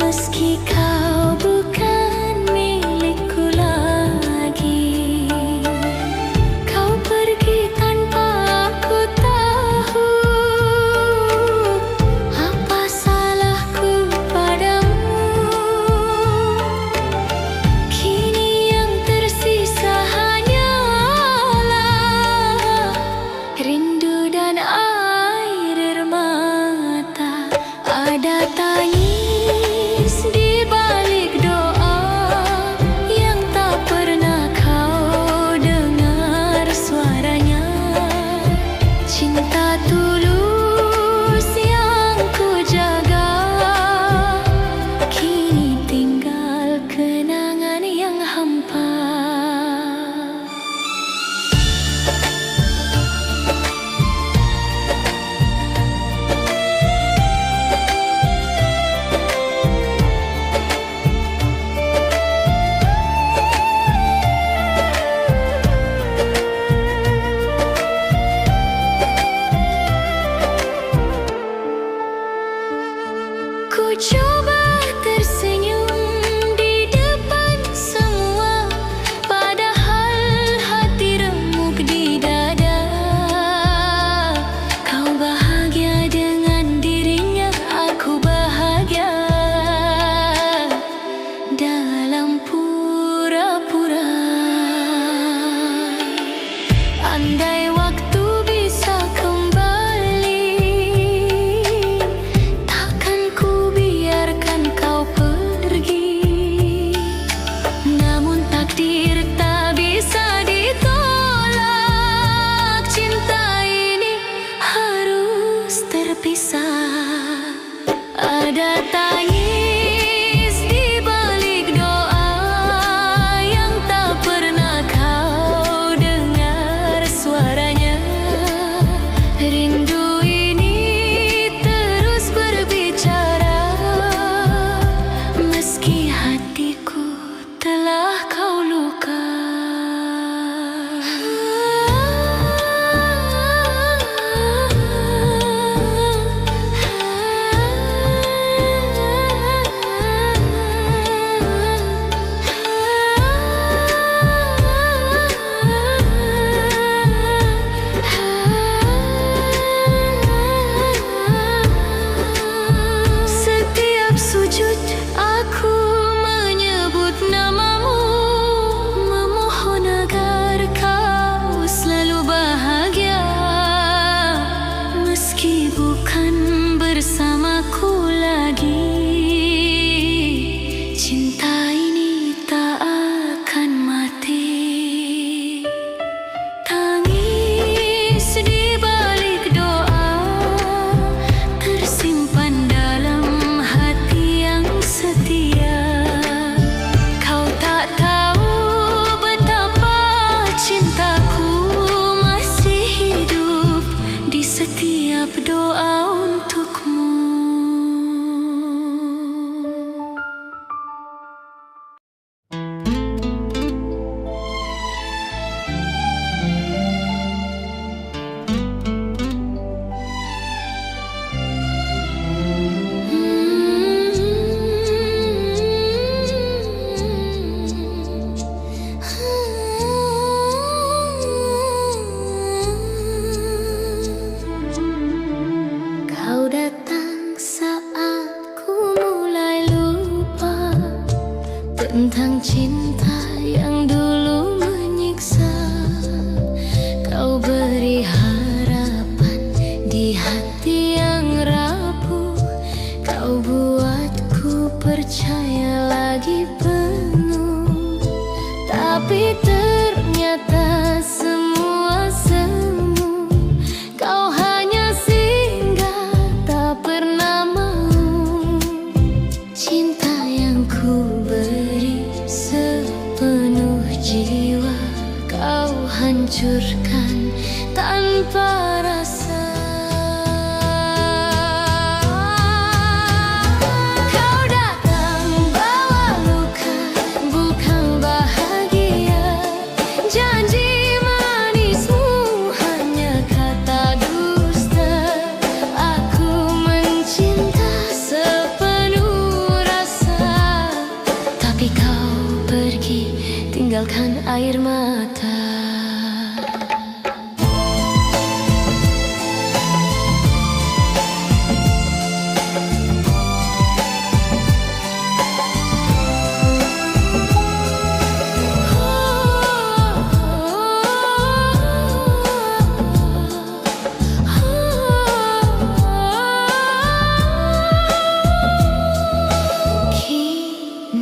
Meski kau bukan milikku lagi, kau pergi tanpa aku tahu. Apa salahku padamu? Kini yang tersisa hanyalah rindu dan air mata. Ada tangis di balik doa yang tak pernah kau dengar suaranya. Cinta tulus yang ku jaga, kini tinggal kenangan yang hampa. Ku coba tersenyum di depan semua, padahal hati remuk di dada. Kau bahagia dengan dirinya, aku bahagia dalam pura-pura. Andai waktu bisa kembali, takkan ku biarkan kau pergi. Namun takdir tak bisa ditolak, cinta ini harus terpisah. Ada tangis di balik doa yang tak pernah kau dengar suaranya. Rindu ini terus berbicara, meski hatiku telah kau luka. Setiap sujud aku menyebut namamu, memohon agar kau selalu bahagia. Meski bukan bersamaku lagi, cinta ini tak akan mati. Tangis di balik doa tersimpan dalam hati yang setia. Kau tak tahu betapa cintaku masih hidup di setiap doa untukmu. Kau datang saat ku mulai lupa tentang cinta yang dulu menyiksa. Kau beri harapan di hati yang rapuh, kau buatku percaya lagi penuh. Tapi ternyata semua semu, kau hanya singgah tak pernah mau. Cinta yang ku beri sepenuh jiwa, kau hancurkan tanpa rasa. Kau datang bawa luka, bukan bahagia. Janji manismu hanya kata dusta. Aku mencinta sepenuh rasa. tinggalkan air mata.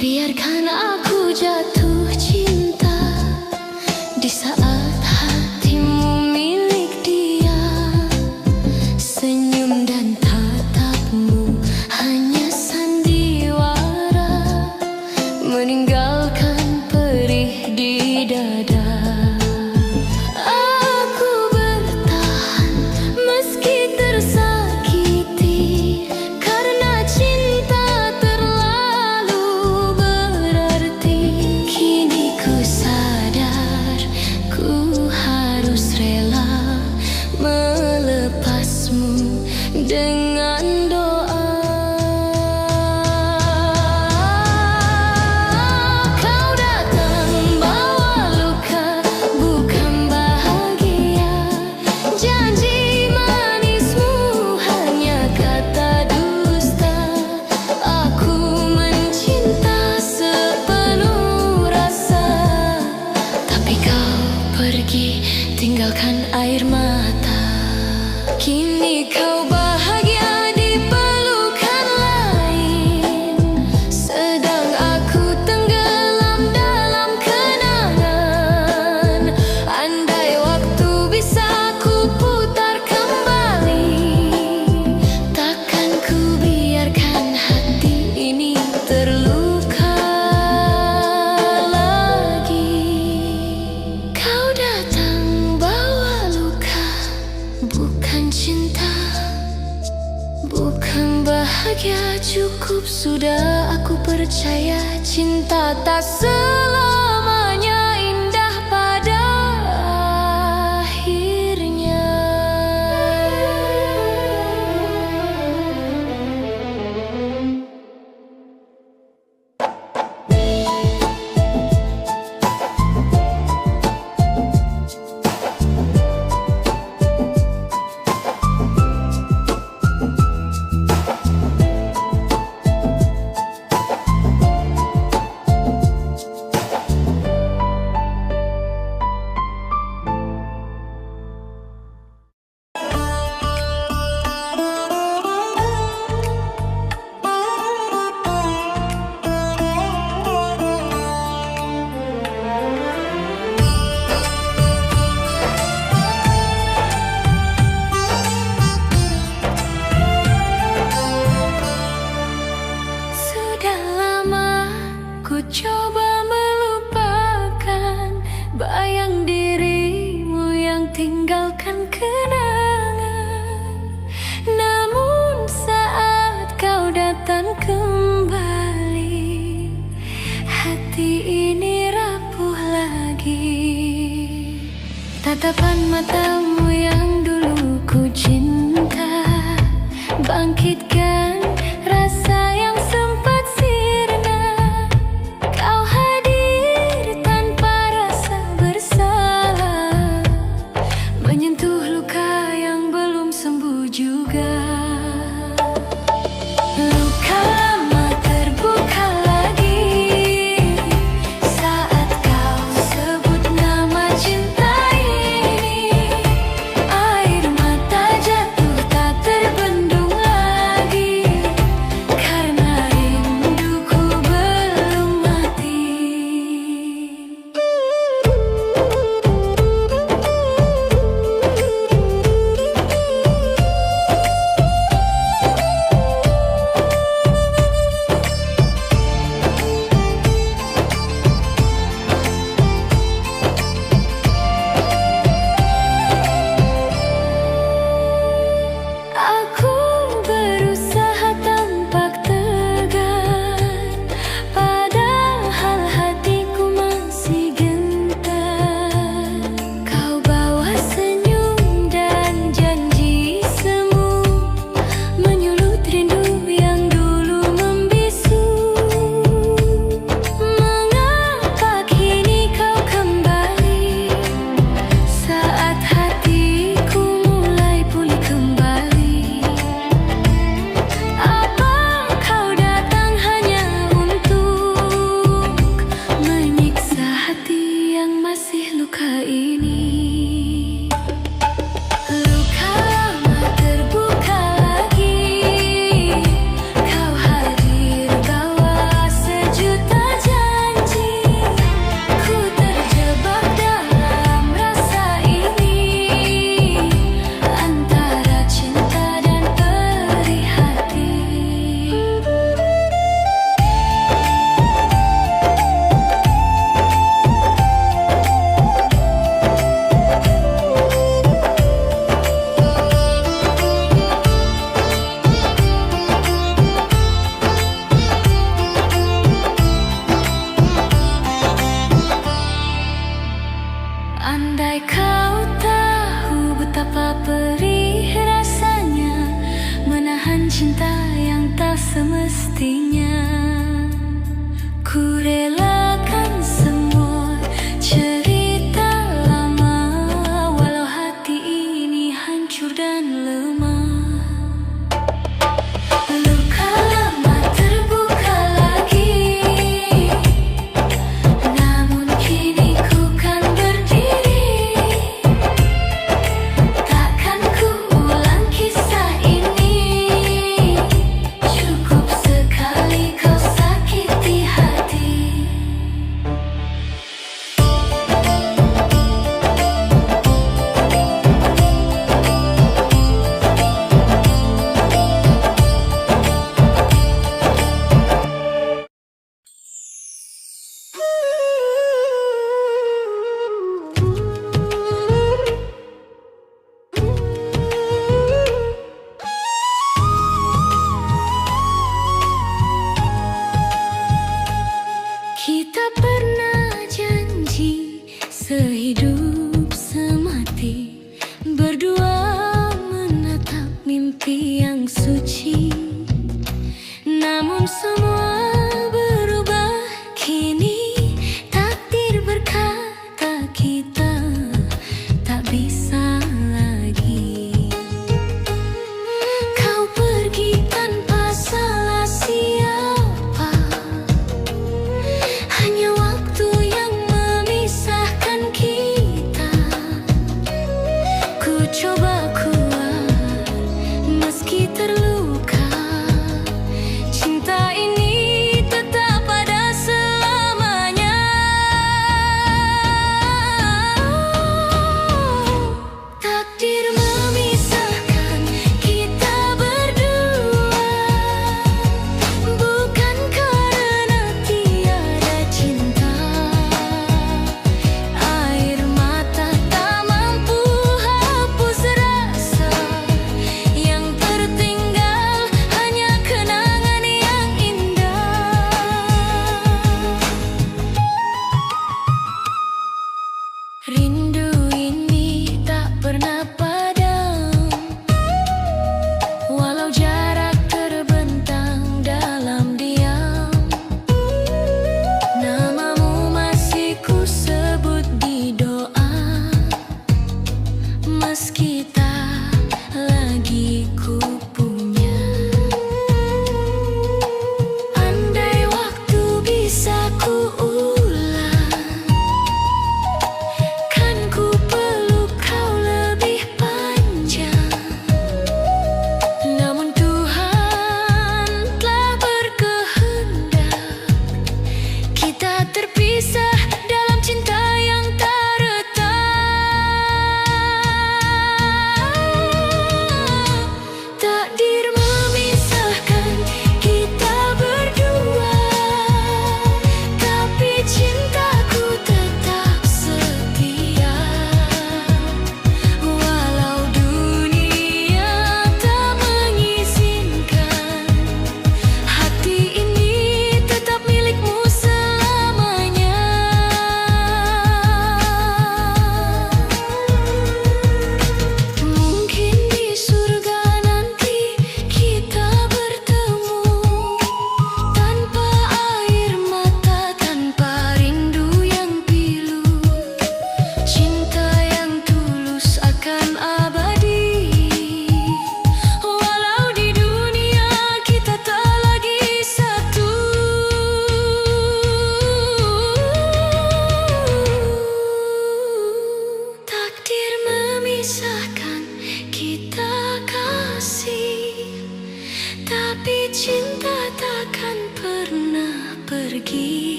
Biarkan aku jatuh cinta di saat hatimu milik dia. Senyum dan tatapmu hanya sandiwara, meninggalkan perih di dada. Aku bertahan meski tersakiti, karena cinta dengan doa. Kau datang bawa luka, bukan bahagia. Janji manismu hanya kata dusta. Aku mencinta sepenuh rasa, tapi kau pergi tinggalkan air mata. Kini kau bahagia di pelukan lain, sedang aku tenggelam dalam kenangan. Andai waktu bisa ku putar kembali, takkan ku biarkan hati ini terluka lagi. Kau datang bawa luka, bukan cinta, bukan bahagia. Cukup sudah, aku percaya cinta tak selamanya indah pada akhirnya. Coba melupakan bayang dirimu yang tinggalkan kenangan. Namun saat kau datang kembali, hati ini rapuh lagi. Tatapan matamu yang dulu ku cinta, bangkitkan rasa yang sempat sirna. Kau hadir tanpa rasa bersalah, menyentuh luka yang belum sembuh juga. Luka lama terbuka lagi saat kau sebut nama cinta ini. Air mata jatuh tak terbendung lagi.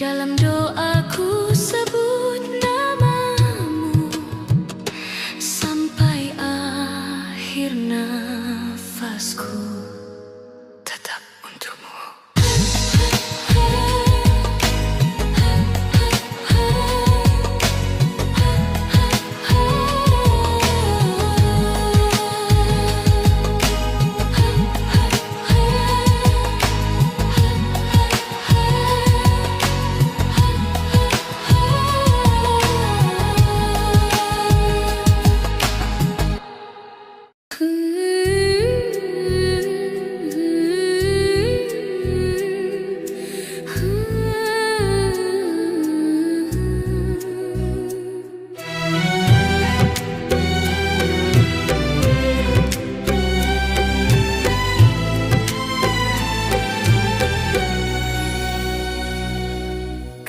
Dalam doaku sebut namamu sampai akhir nafasku, tetap untukmu.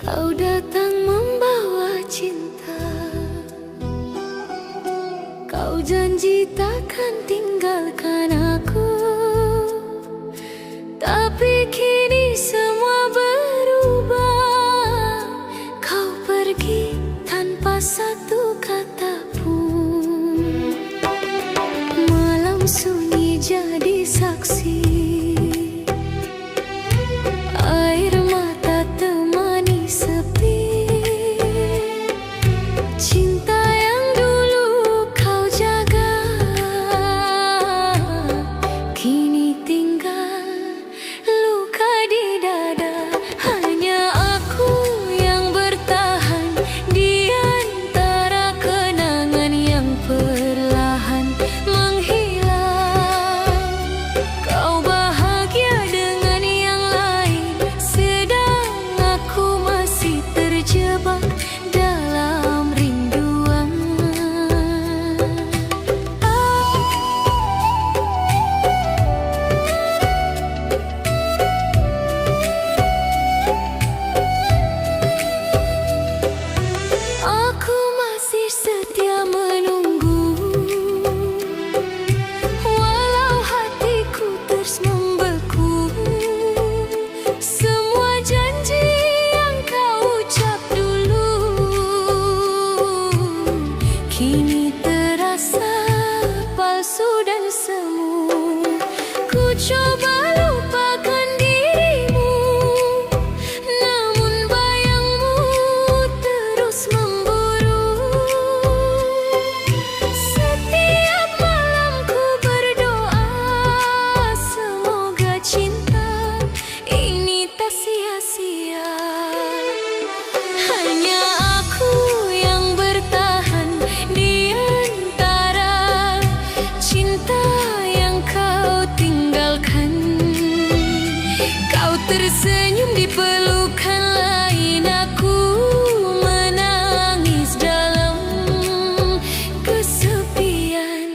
Kau datang membawa cinta, kau janji takkan tinggalkan aku. Tapi kini semua berubah, kau pergi tanpa satu kata pun. Malam sunyi jadi saksi, air mata temani sepi. Cinta yang dulu kau jaga, kini tinggal luka di dada. Hanya aku yang bertahan di antara kenangan yang perlahan menghilang. Kau bahagia dengan yang lain, sedang aku masih terjebak dalam rinduan. Aku masih setia menunggu, walau hatiku terus membeku. Semua janji yang kau ucap dulu kini terasa palsu dan semu. Ku coba lupakan dirimu, namun bayangmu terus memburu. Setiap malam ku berdoa, semoga cinta ini tak sia-sia. Hanya aku yang bertahan di antara cinta yang kau tinggalkan. Kau tersenyum di pelukan lain, aku menangis dalam kesepian.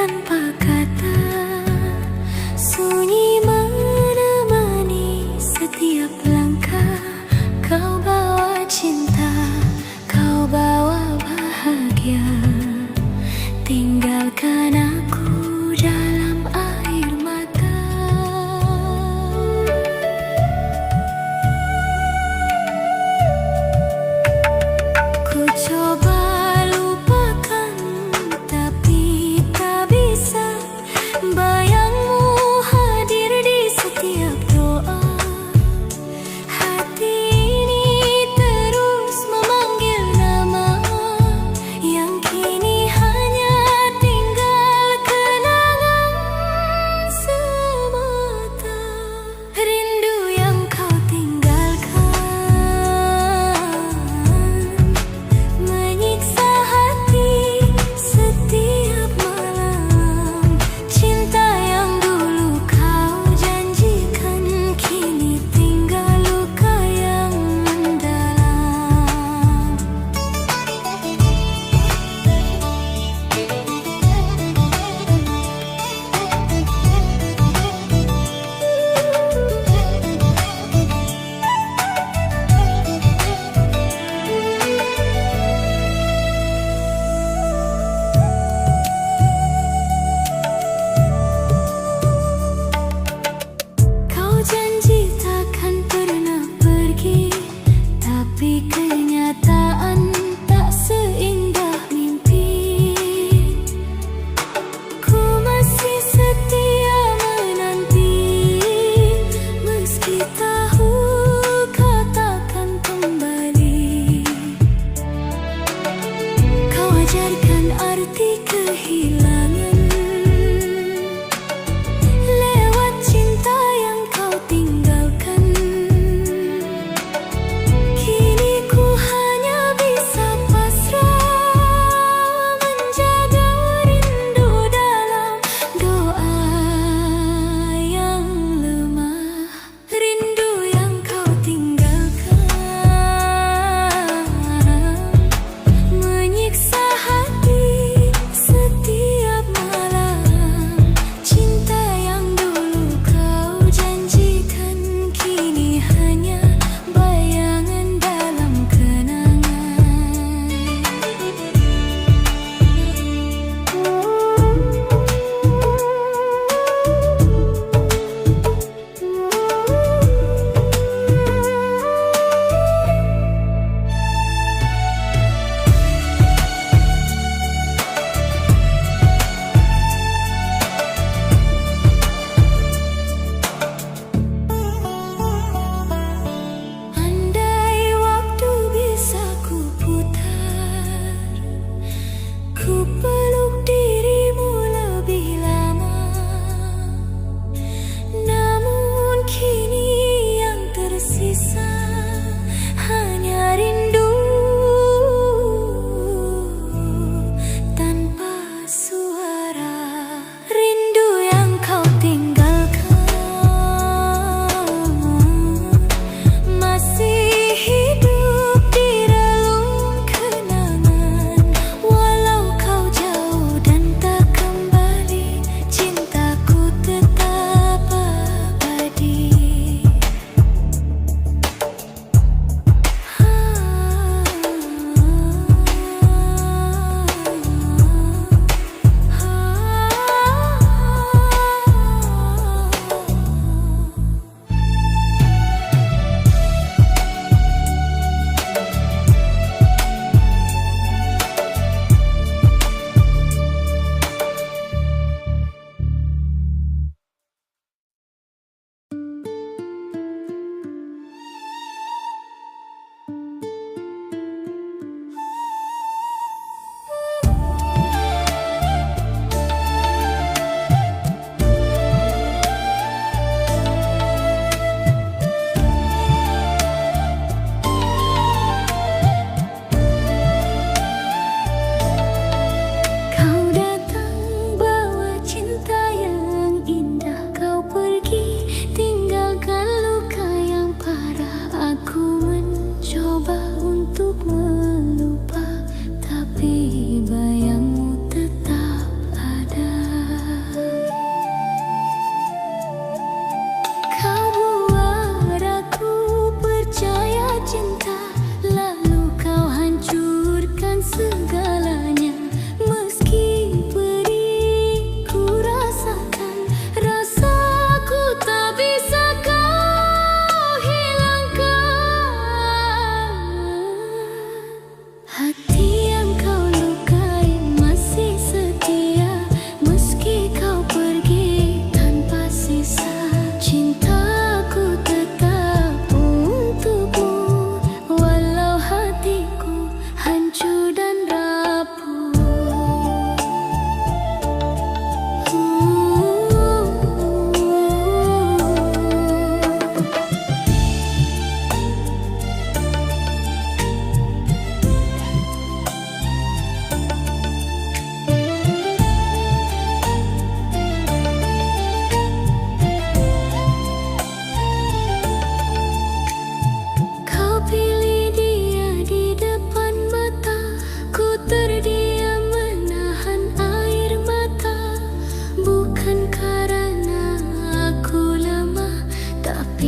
tanpa kata, sunyi menemani setiap langkah. Kau bawa cinta, kau bawa bahagia, tinggalkan aku dalam air mata. Ku coba lupakan, tapi tak bisa.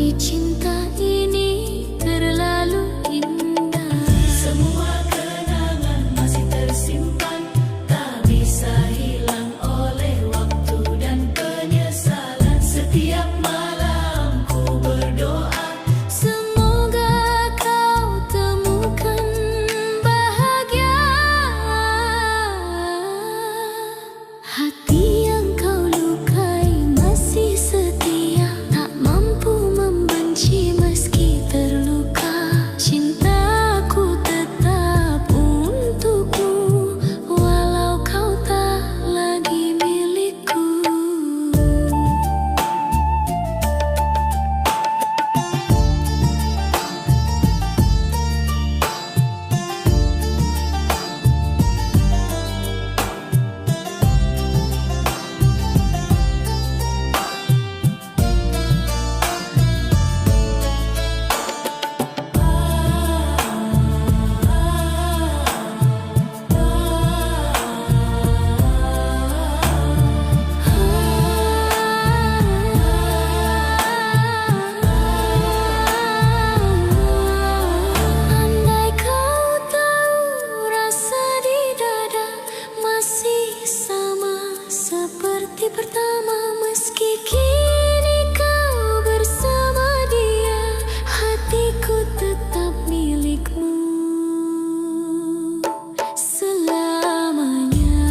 Tapi cinta ini terlalu indah. Semua kenangan masih tersimpan, tak bisa hilang oleh waktu dan penyesalan. Setiap malam ku berdoa, Semoga kau temukan bahagia. Hati yang kau lukai masih setia, tak mampu membenci meski terluka. Cintaku tetap untukmu, walau kau tak lagi milikku. Andai kau tahu rasa di dada masih sama seperti pertama, meski kini kau bersama dia, hatiku tetap milikmu selamanya.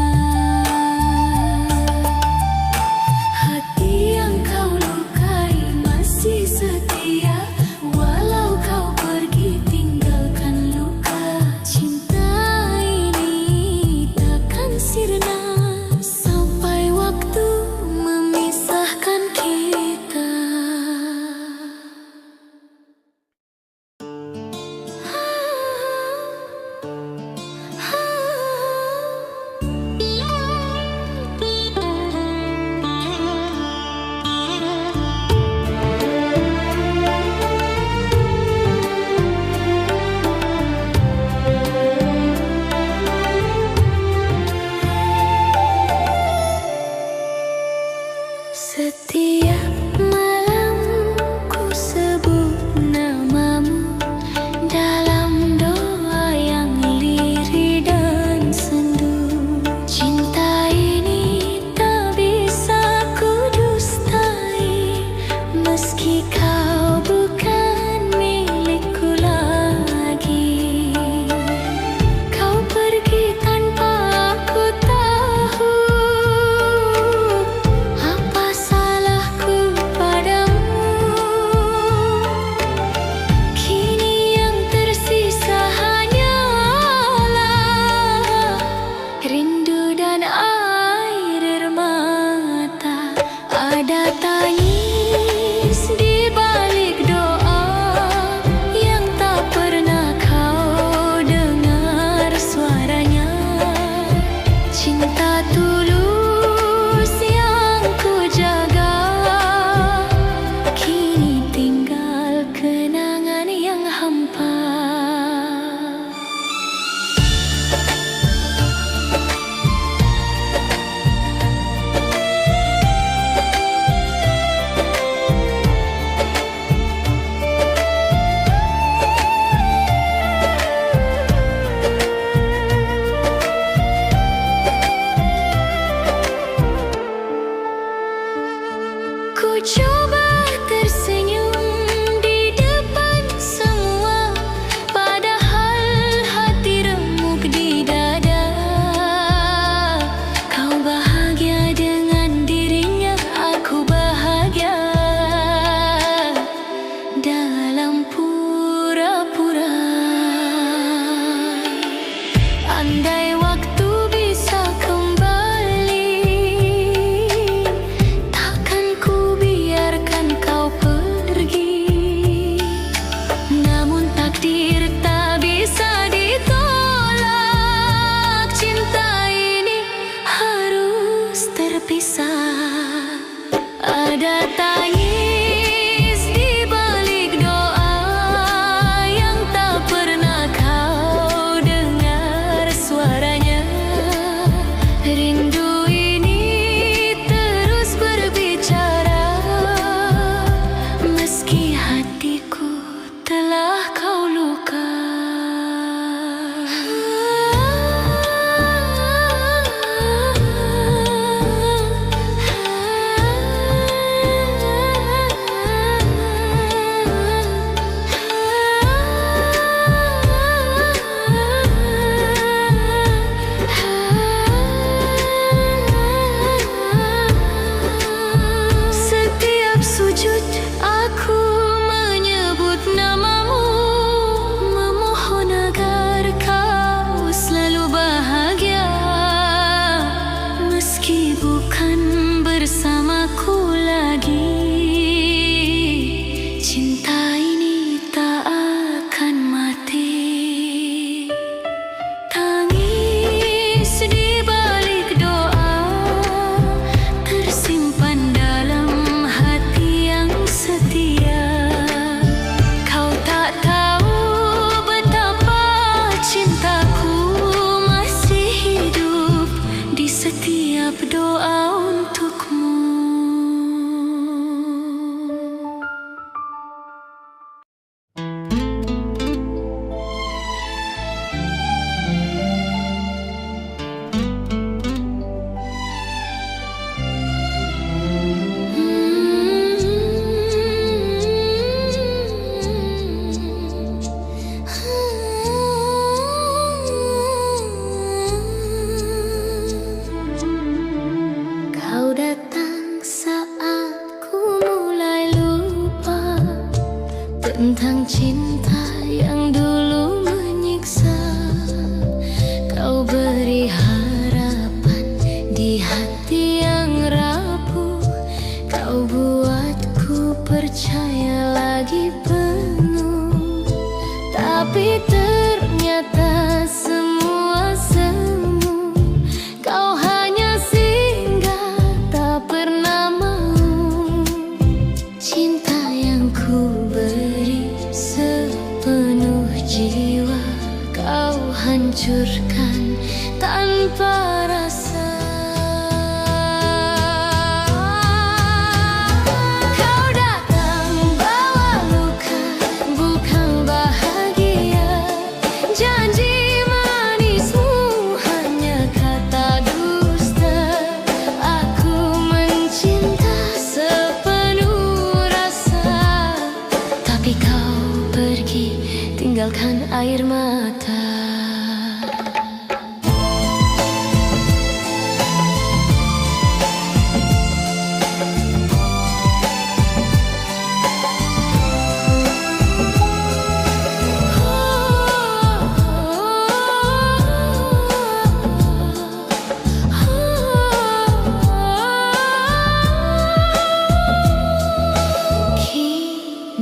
Hati yang kau lukai masih setia, walau kau pergi tinggalkan luka. Cinta ini takkan sirna sampai waktu memisahkan kita. Setiap malam ku sebut namamu dalam doa yang lirih dan sendu. Cinta ini tak bisa ku dustai, meski kau bukan milikku lagi. Kau pergi tanpa aku tahu apa salahku padamu. Kini yang tersisa hanyalah rindu dan air mata. Ada tangis di balik doa yang tak pernah kau dengar suaranya. Cinta tulus yang ku jaga, kini tinggal kenangan yang hampa. Ku coba tersenyum di depan semua, padahal hati remuk di dada. Kau bahagia dengan dirinya, aku bahagia dalam pura-pura. Andai waktu bisa kembali, takkan ku biarkan kau pergi. Namun takdir tak bisa ditolak, cinta ini harus terpisah. Ada tangis di balik doa yang tak pernah kau dengar suaranya. Rindu ini terus berbicara, meski tentang cinta yang dulu menyiksa. Kau beri harapan di hati yang rapuh. Kau buatku percaya lagi penuh. Tapi ternyata semua semu. Kau hanya singgah, tak pernah mau. Cinta yang ku beri sepenuh jiwa, kau hancurkan tanpa rasa. Kau datang bawa luka, bukan bahagia. Janji manismu hanya kata dusta. Aku mencinta sepenuh rasa, tapi kau pergi tinggalkan air mata.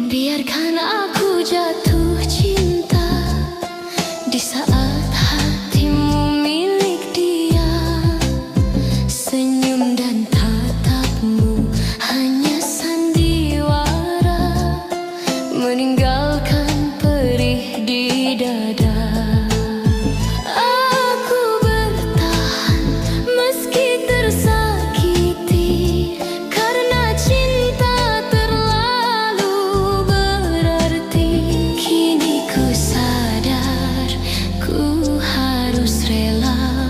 Biarkan aku jatuh cinta di saat hatimu milik dia. Senyum dan tatapmu hanya sandiwara, meninggalkan perih di dada. Aku bertahan meski tersakiti, karena cinta terlalu berarti. Kini ku sadar ku harus rela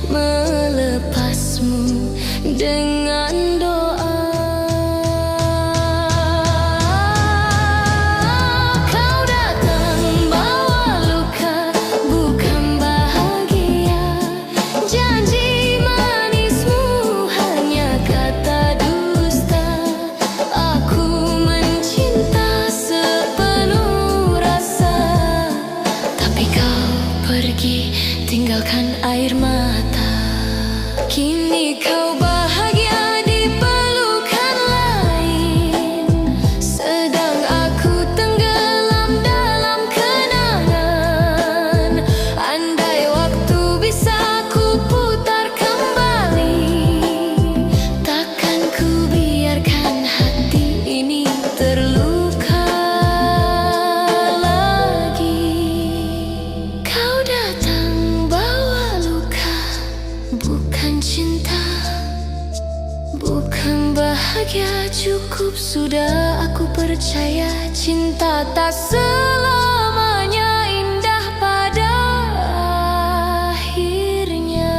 melepasmu dengan doa. Kau datang bawa luka, bukan bahagia. Janji manismu hanya kata dusta. Aku mencinta sepenuh rasa, tapi kau pergi tinggalkan air mata. Kini kau bahagia di pelukan lain, sedang aku tenggelam dalam kenangan. Andai waktu bisa ku putar kembali, takkan ku biarkan hati ini terluka lagi. Kau datang bawa luka, bukan cinta, bukan bahagia. Cukup sudah, aku percaya cinta tak selamanya indah pada akhirnya.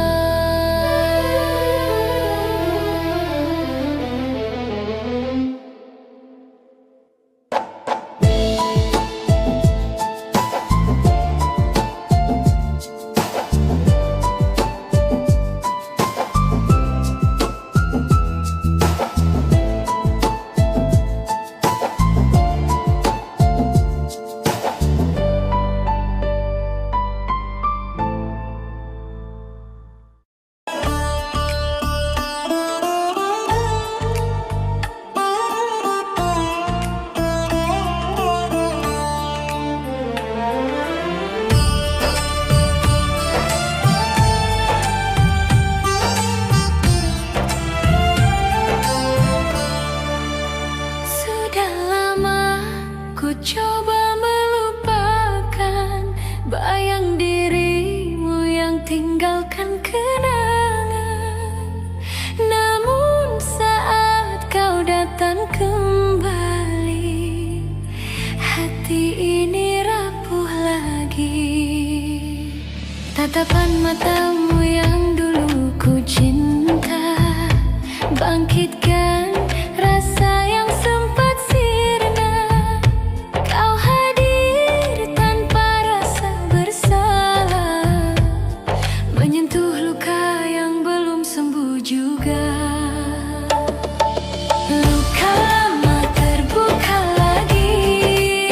Sudah lama ku coba melupakan bayang dirimu yang tinggalkan kenangan. Namun saat kau datang kembali, hati ini rapuh lagi. Tatapan matamu yang dulu ku cinta, bangkitkan rasa yang sempat sirna. Kau hadir tanpa rasa bersalah, menyentuh luka yang belum sembuh juga. Luka lama terbuka lagi,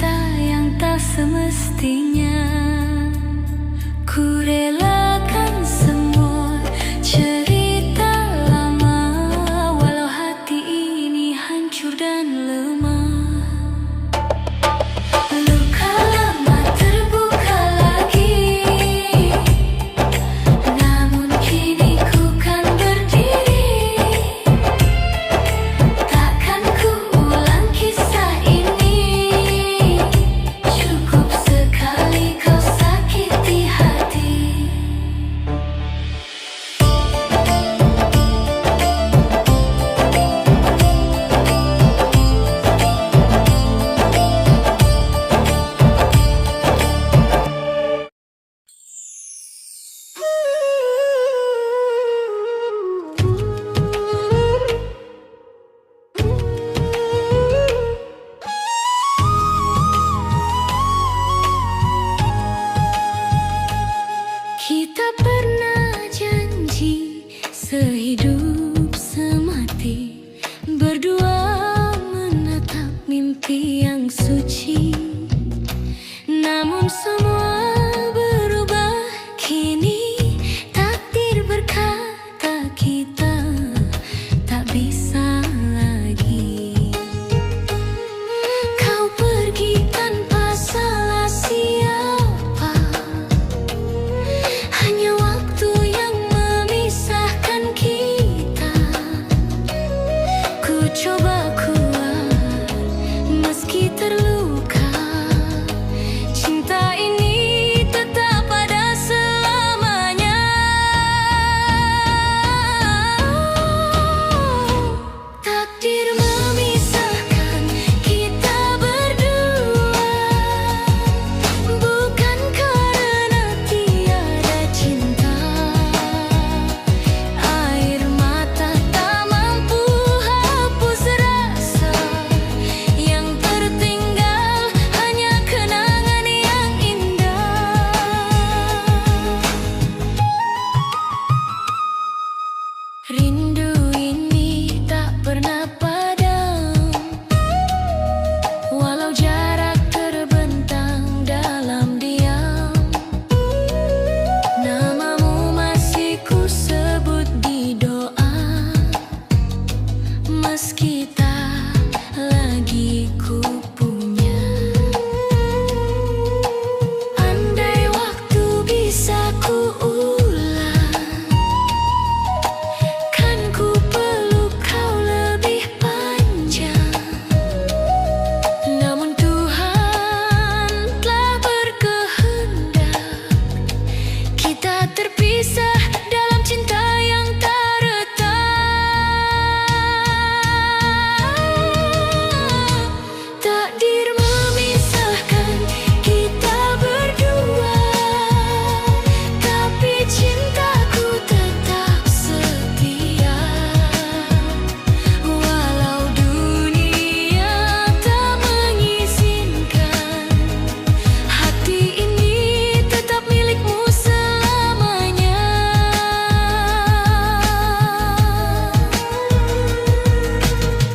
cinta yang tak semestinya. Ku relakan semua cerita lama, walau hati ini hancur dan lemah. Luka lama terbuka lagi, namun kini ku kan berdiri. Takkan ku ulang kisah ini, cukup sekali kau sakiti hati. Kita pernah janji sehidup semati, berdua menatap mimpi yang suci. Namun semua berubah kini, takdir berkata kita tak bisa lagi. Kau pergi tanpa salah siapa, hanya waktu yang memisahkan kita. Ku coba kuat meski terluka, cinta ini tetap ada selamanya. Takdir memisahkan kita berdua, bukan karena tiada cinta. Air mata tak mampu hapus rasa, yang tertinggal hanya kenangan yang indah. Rindu ini tak pernah padam, walau jarak terbentang dalam diam. Namamu masih ku sebut di doa, meski tak lagi ku punya. Andai waktu bisa ku ulang, kan ku peluk kau lebih panjang. Namun Tuhan telah berkehendak, kita terpisah dalam cinta yang tak retak. Takdir memisahkan kita berdua, tapi cintaku tetap setia. Walau dunia tak mengizinkan, hati ini tetap milikmu selamanya.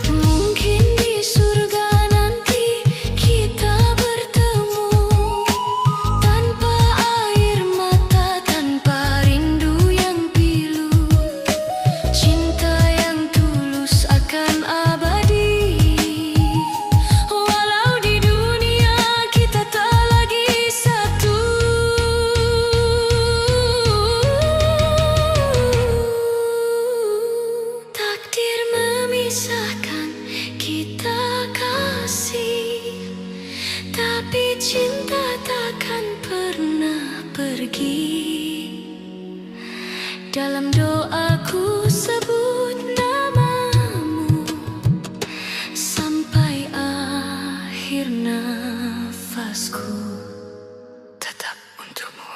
Mungkin di surga nanti kita bertemu, tanpa air mata, tanpa rindu yang pilu. Cinta yang tulus akan abadi, walau di dunia kita tak lagi satu. Takdir memisahkan kita kasih, tapi cinta takkan pernah pergi. Dalam doaku sebut namamu sampai akhir nafasku, tetap untukmu.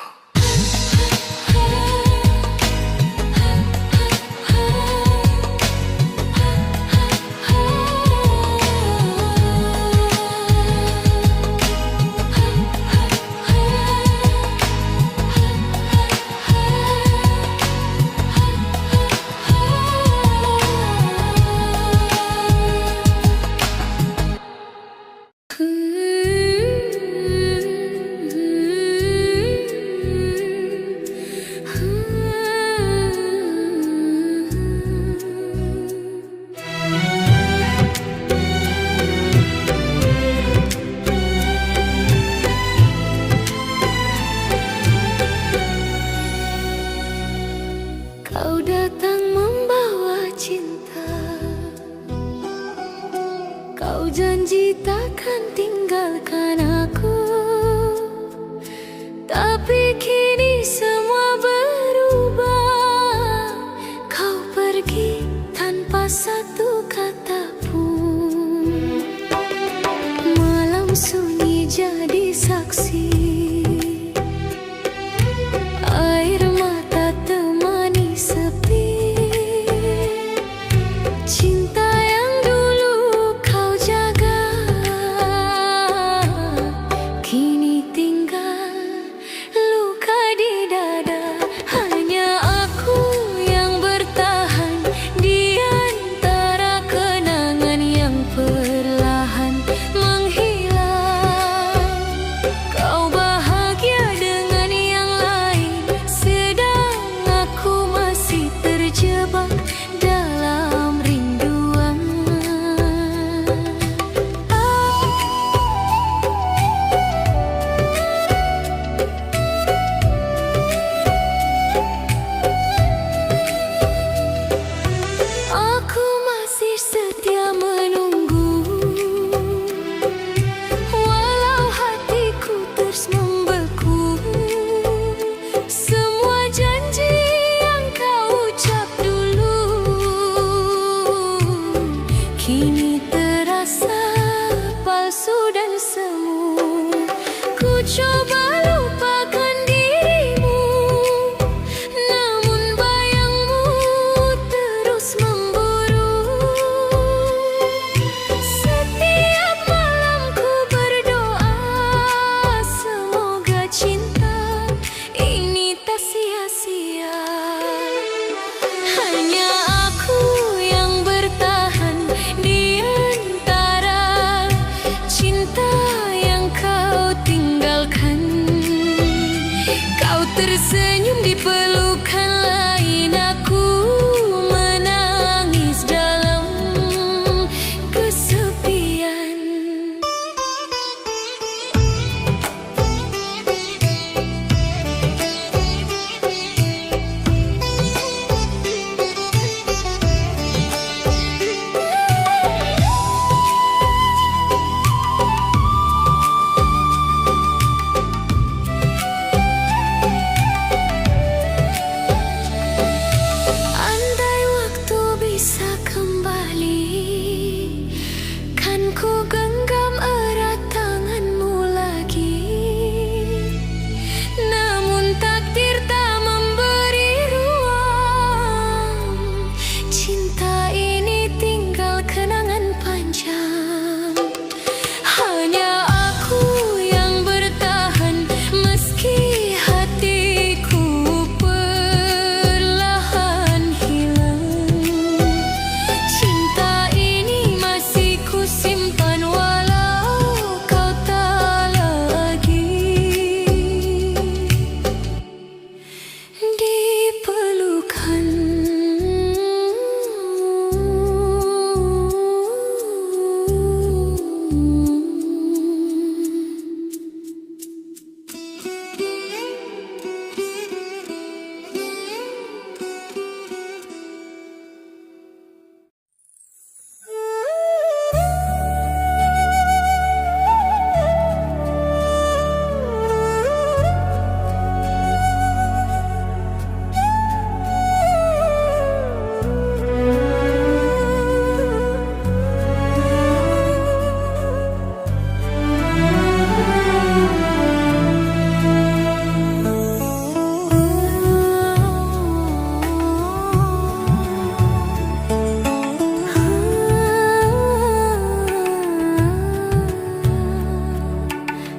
Ku jadi saksi. Air mata temani sepi, cinta yang dulu kau jaga kini tinggal luka di dada. Hanya aku yang bertahan di antara kenangan yang perlahan menghilang. Kau bahagia dengan yang lain, sedang aku masih terjebak dalam rinduan. Aku masih setia menunggu, walau hatiku terus membeku. Semua janji yang kau ucap dulu kini terasa palsu dan semu. Ku coba lupakan dirimu, namun bayangmu terus memburu. Setiap malam ku berdoa, semoga cinta ini tak sia-sia. Hanya aku yang bertahan di antara cinta yang kau tinggalkan. Kau tersenyum di pelukan lain, aku menangis dalam kesepian. Andai waktu bisa kembali, kan ku genggam erat tanganmu lagi. Namun takdir tak memberi ruang, cinta ini tinggal kenangan panjang. Hanya aku yang bertahan meski hatiku perlahan hilang. Cinta ini masih ku simpan walau kau tak lagi di pelukan.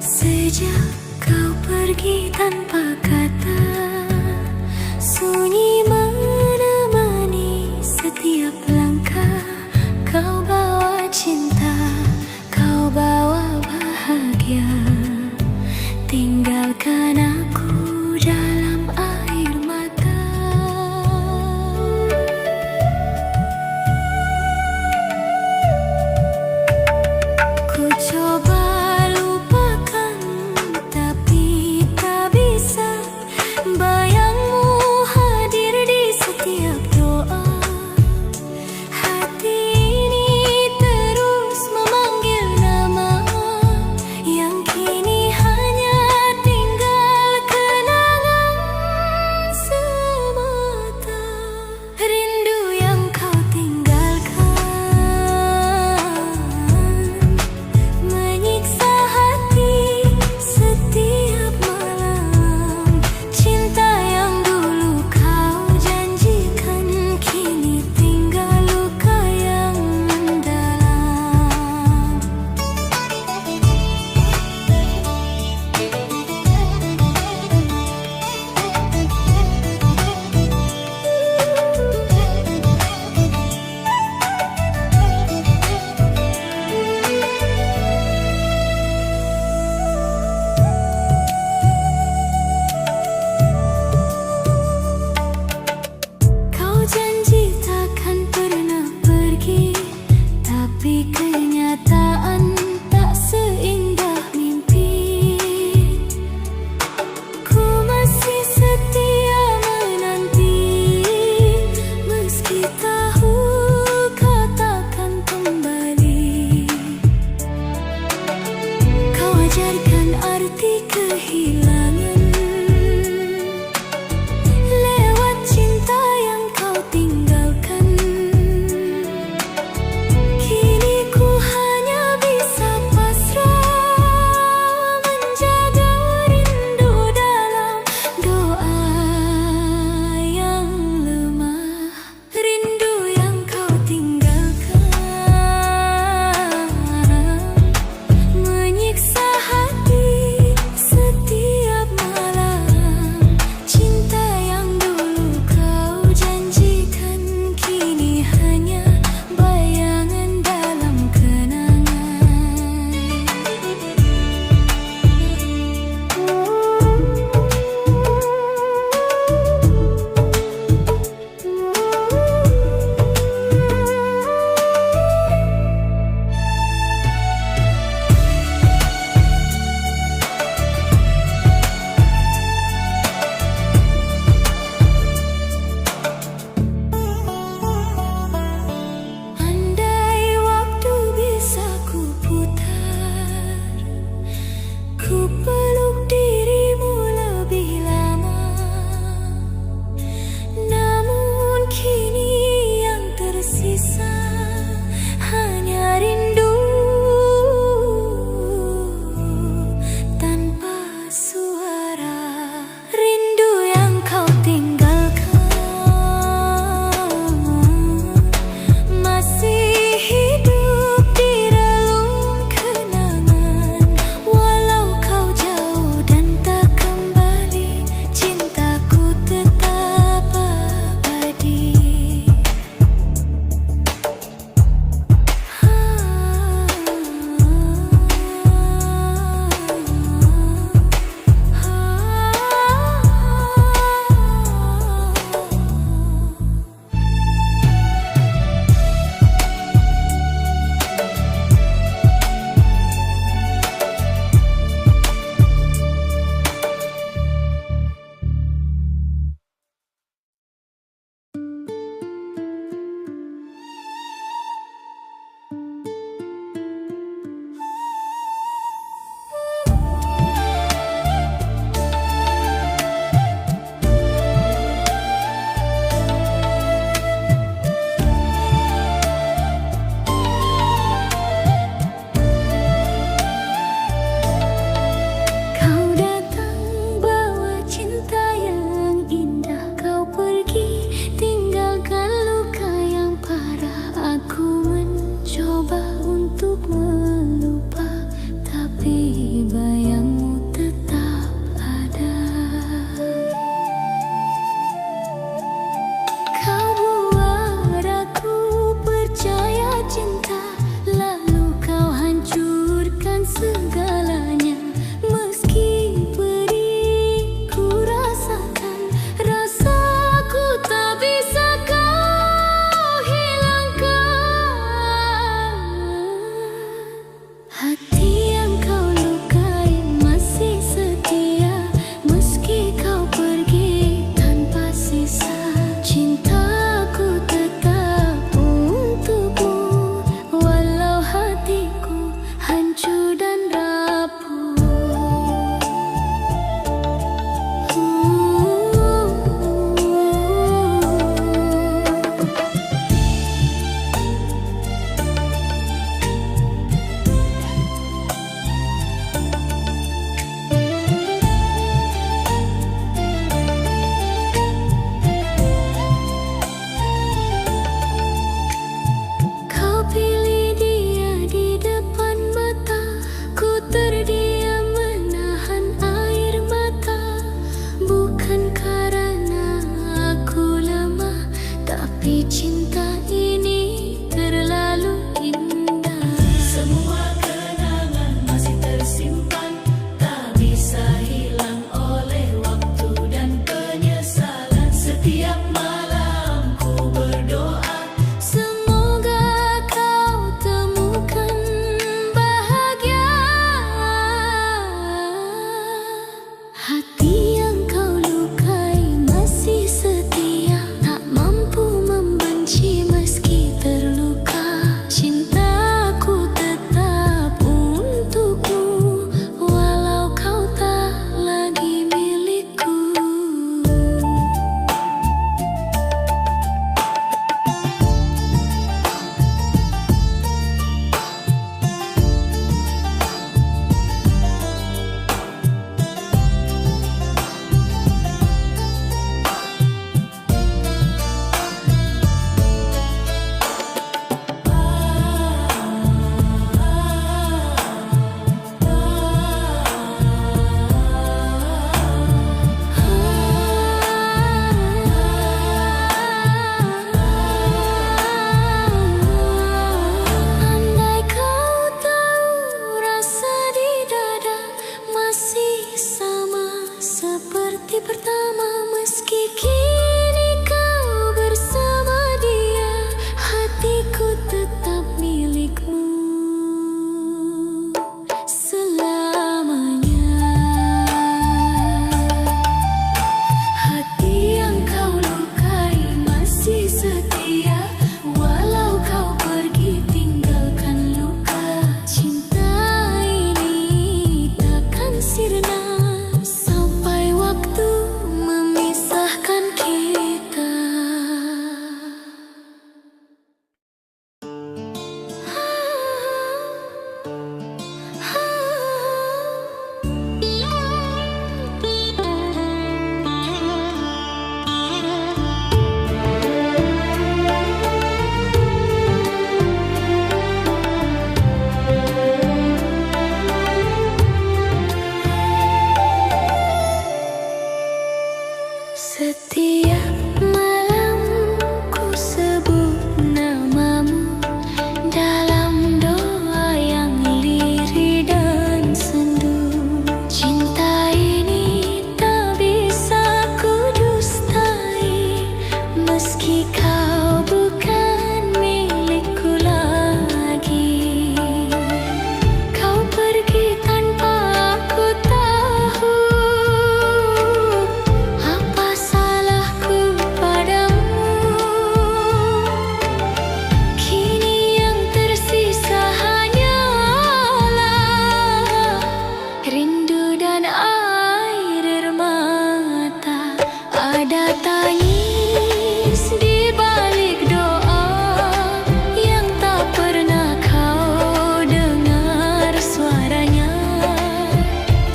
Sejak kau pergi tanpa kata, sunyi menemani setiap langkah. Kau bawa cinta, kau bawa bahagia, tinggalkan aku dalam air mata. Ku coba lupakan tapi tak bisa.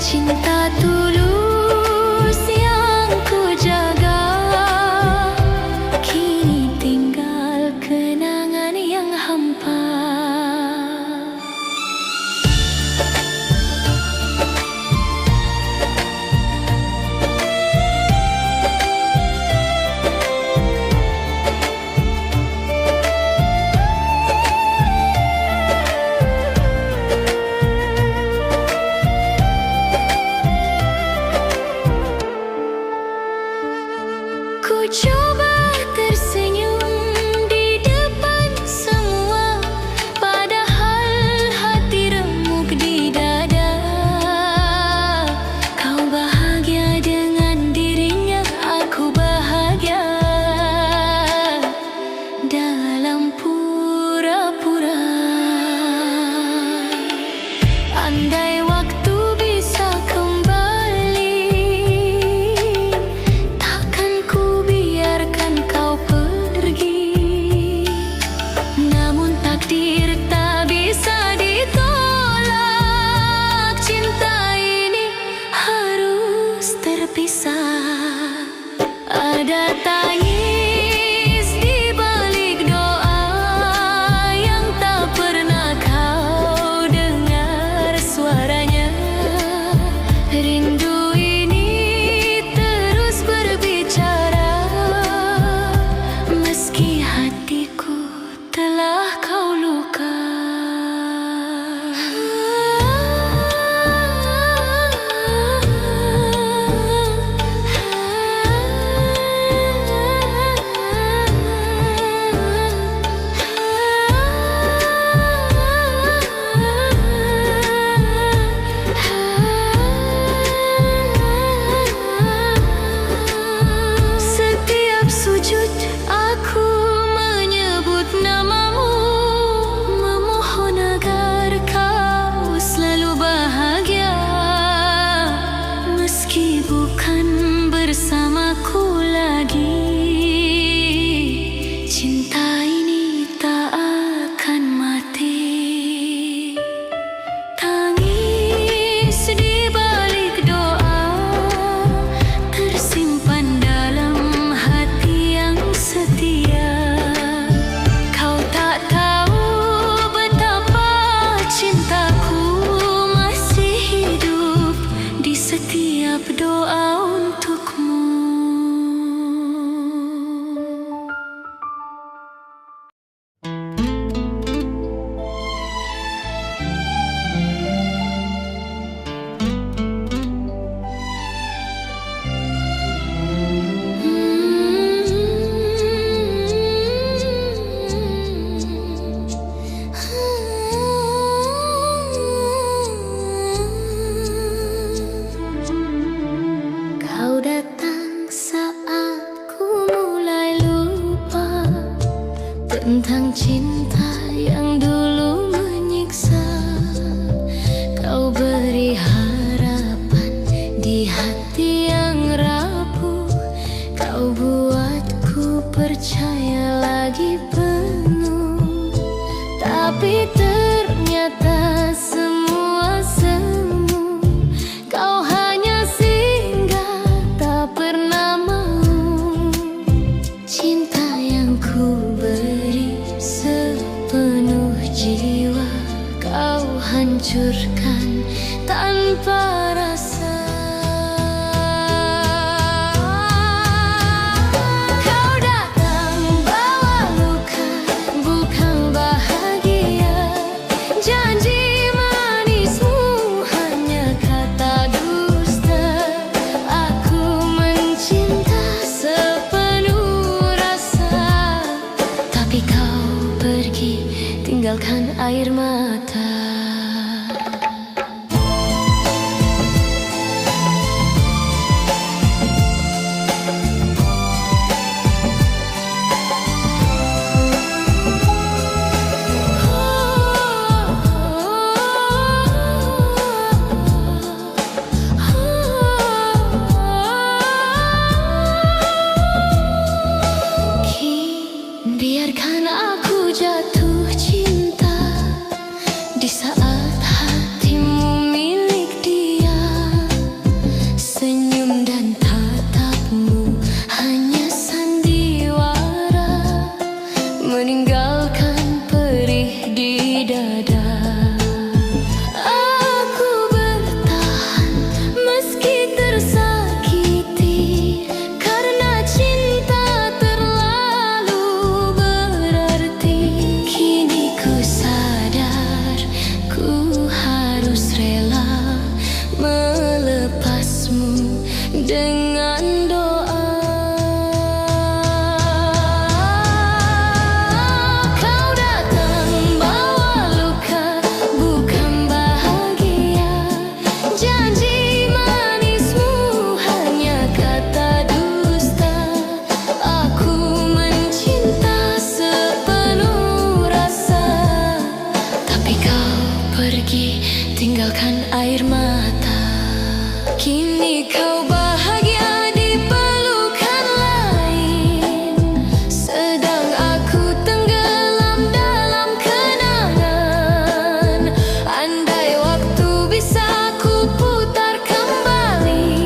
Cinta tulus yang ku jaga, kini tinggal kenangan yang hampa. Ku coba tersenyum di depan semua, padahal hati remuk di dada. Kau bahagia dengan dirinya, aku bahagia dalam pura-pura. Andai waktu bisa kembali, takkan ku biarkan kau pergi. Namun takdir tak bisa ditolak, cinta ini harus terpisah. Ada tangis di balik doa yang tak pernah kau dengar suaranya. Rindu ini terus berbicara, meski hatiku telah kau luka. Setiap sujud aku menyebut namamu, memohon agar kau selalu bahagia, meski bukan bersamaku lagi. Cinta ini tak akan mati. Tangis di balik doa tersimpan dalam hati yang setia. Kau tak tahu betapa cintaku masih hidup di setiap doa untukmu. Kau datang saat ku mulai lupa tentang cinta yang dulu menyiksa. Kau beri harapan di hati yang rapuh, kau buatku percaya lagi penuh. Tapi ternyata semua semu, kau hanya singgah tak pernah mau. Cinta yang ku beri sepenuh jiwa, kau hancurkan tanpa rasa. Kau datang bawa luka, bukan bahagia. Janji manismu hanya kata dusta. Aku mencinta sepenuh rasa, tapi kau pergi tinggalkan air mata. Biarkan aku jatuh cinta menebusmu dengan doa. Kau datang bawa luka, bukan bahagia. Janji manismu hanya kata dusta. Aku mencinta sepenuh rasa, tapi kau pergi tinggalkan air mata. Kini kau bahagia di pelukan lain, sedang aku tenggelam dalam kenangan. Andai waktu bisa ku putar kembali,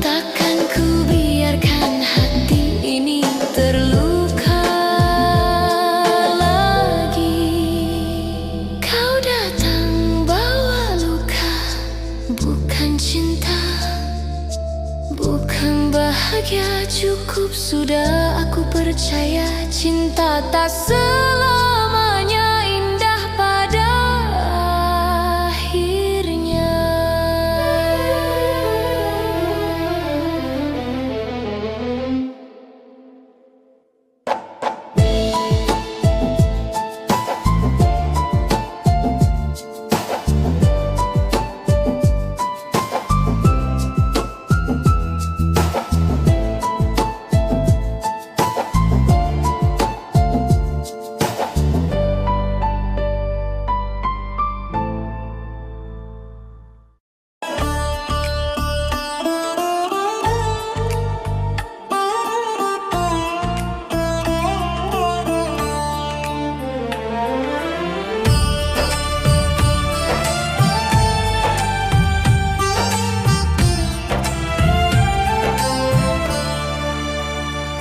takkan ku biarkan hati ini terluka lagi. Kau datang bawa luka, bukan cinta, bukan bahagia. Cukup sudah, aku percaya cinta tak selamanya indah pada akhirnya.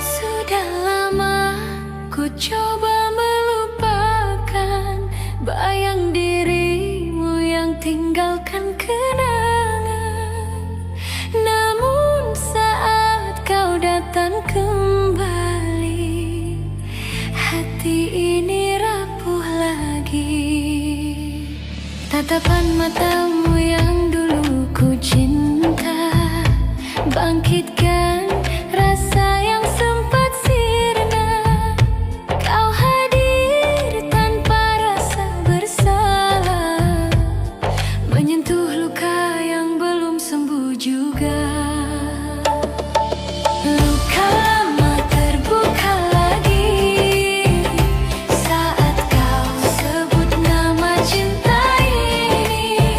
Sudah lama ku coba melupakan bayang dirimu yang tinggalkan kenangan. Namun saat kau datang kembali, hati ini rapuh lagi. Tatapan matamu yang dulu ku cinta, bangkitkan rasa yang sempat sirna. Kau hadir tanpa rasa bersalah, menyentuh luka yang belum sembuh juga. Luka lama terbuka lagi saat kau sebut nama cinta ini.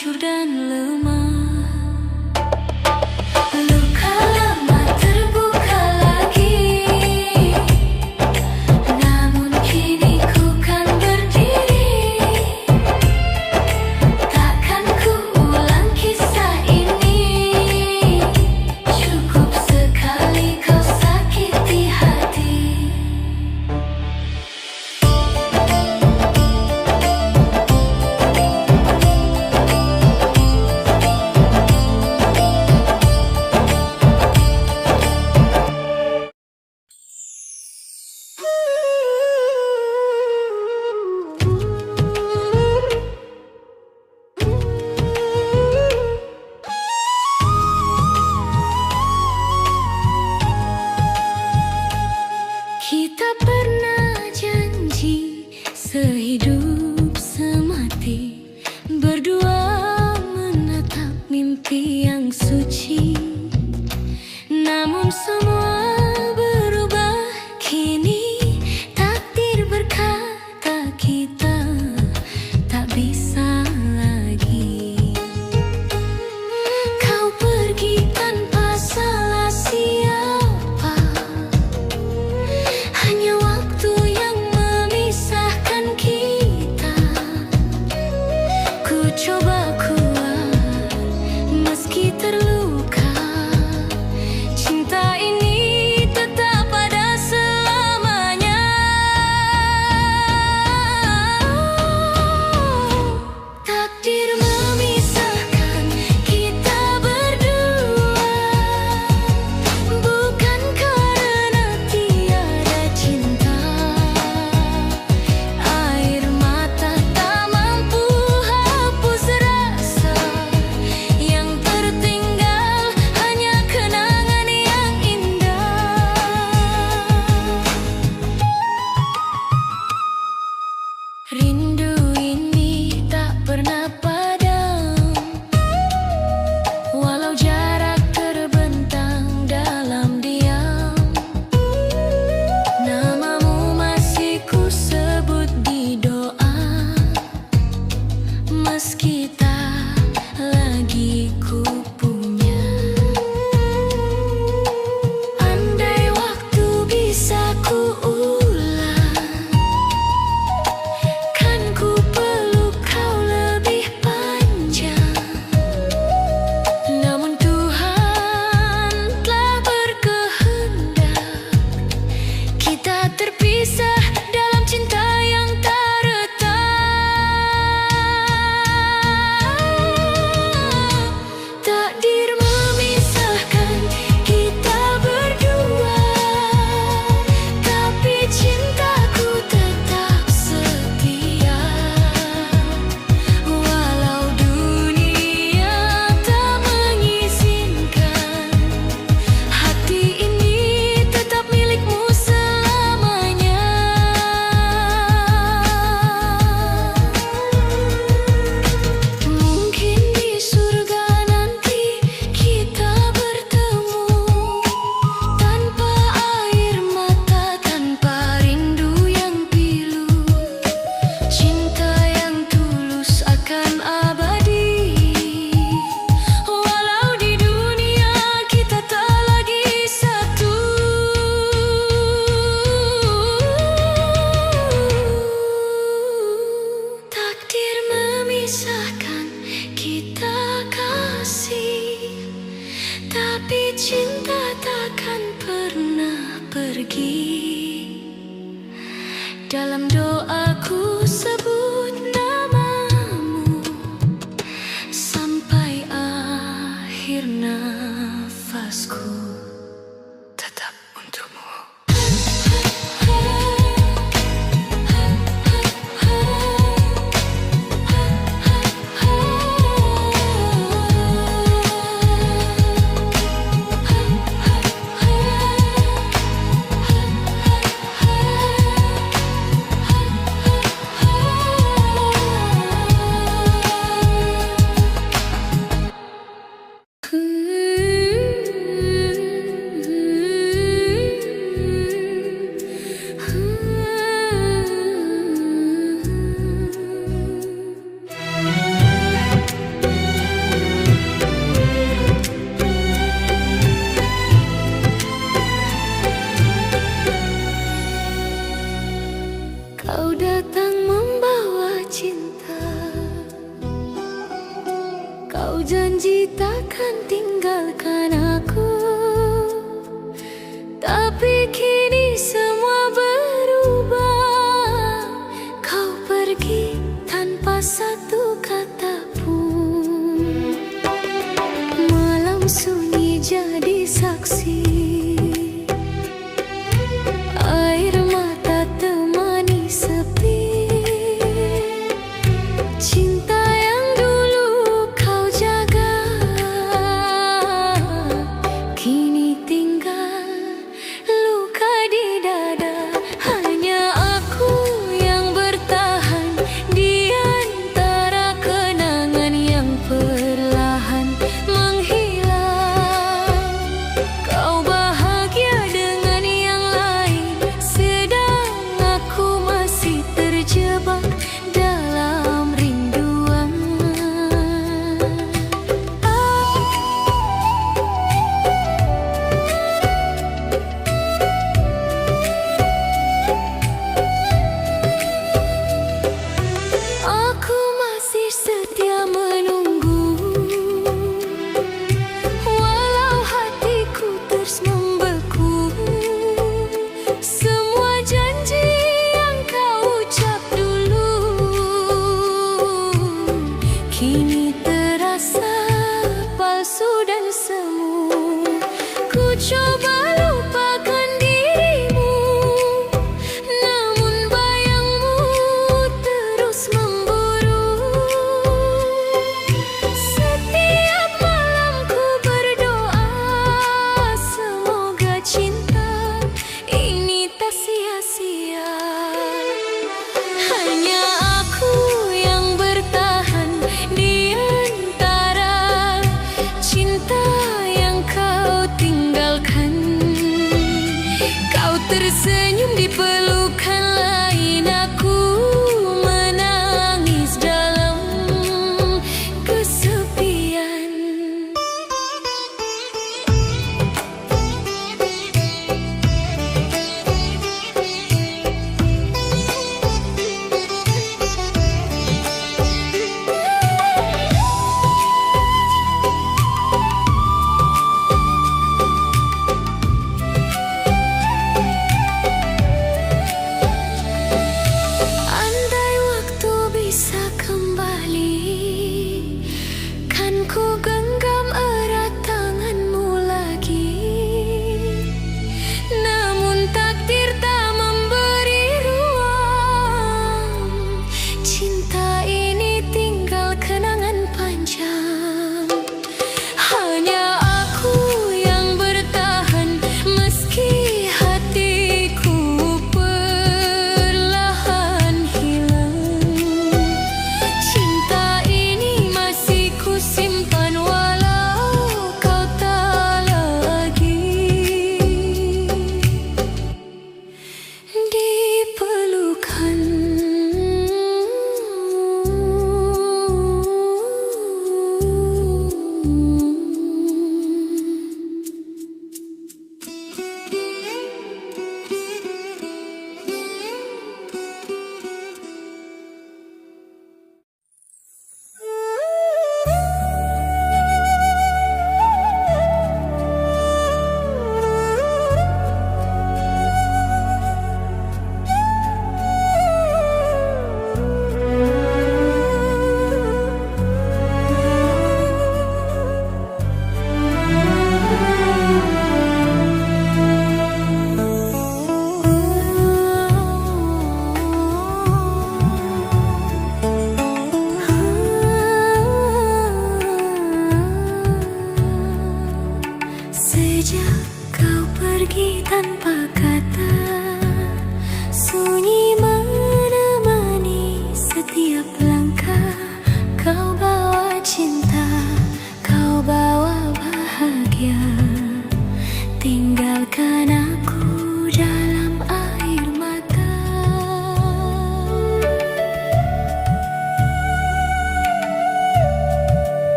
hancur dan lemah. Luka lama terbuka lagi, namun kini ku kan berdiri. Takkan ku ulang kisah ini, cukup sekali kau sakiti hati. Kita pernah janji sehidup semati, berdua menatap mimpi yang suci. Namun semua berubah kini, takdir berkata kita tak bisa lagi. Kau pergi tanpa salah siapa, hanya waktu yang memisahkan kita. Ku coba kuat meski terluka, cinta ini tetap ada selamanya. Takdir memisahkan kita berdua, bukan karena tiada cinta. Air mata tak mampu hapus rasa, yang tertinggal hanya kenangan yang indah. Rindu ini tak pernah padam, walau jarak terbentang dalam diam. Namamu masih ku sebut di doa, meski tak lagi ku punya. Andai waktu bisa ku ulang, kan ku peluk kau lebih panjang. Namun Tuhan telah berkehendak, kita terpisah dalam cinta yang tak retak. Takdir memisahkan kita berdua, tapi cintaku tetap setia. Walau dunia tak mengizinkan, hati ini tetap milikmu selamanya. Mungkin di surga nanti kita bertemu, tanpa air mata, tanpa rindu yang pilu. Cinta yang tulus akan abadi, walau di dunia kita tak lagi satu. Takdir memisahkan kita kasih, tapi cinta takkan pernah pergi. Dalam doaku sebut namamu sampai akhir nafasku, tetap untukmu. Kau janji takkan tinggalkan aku, tapi kini semua berubah. Kau pergi tanpa satu kata pun. Malam sunyi jadi saksi, air mata temani sepi. Cinta yang dulu kau jaga, kini tinggal luka di dada. Hanya aku yang bertahan di antara kenangan yang perlahan menghilang. Kau bahagia dengan yang lain, sedang aku masih terjebak dalam rinduan. Aku masih setia menunggu, walau hatiku terus membeku. Semua janji yang kau ucap dulu kini terasa palsu dan semu. Ku coba lupakan dirimu, namun bayangmu terus memburu. Setiap malam ku berdoa, semoga cinta ini tak sia-sia. Hanya aku yang bertahan di antara cinta yang kau tinggalkan. Kau tersenyum di pelukan lain, aku menangis dalam kesepian. Andai waktu bisa kembali, kan ku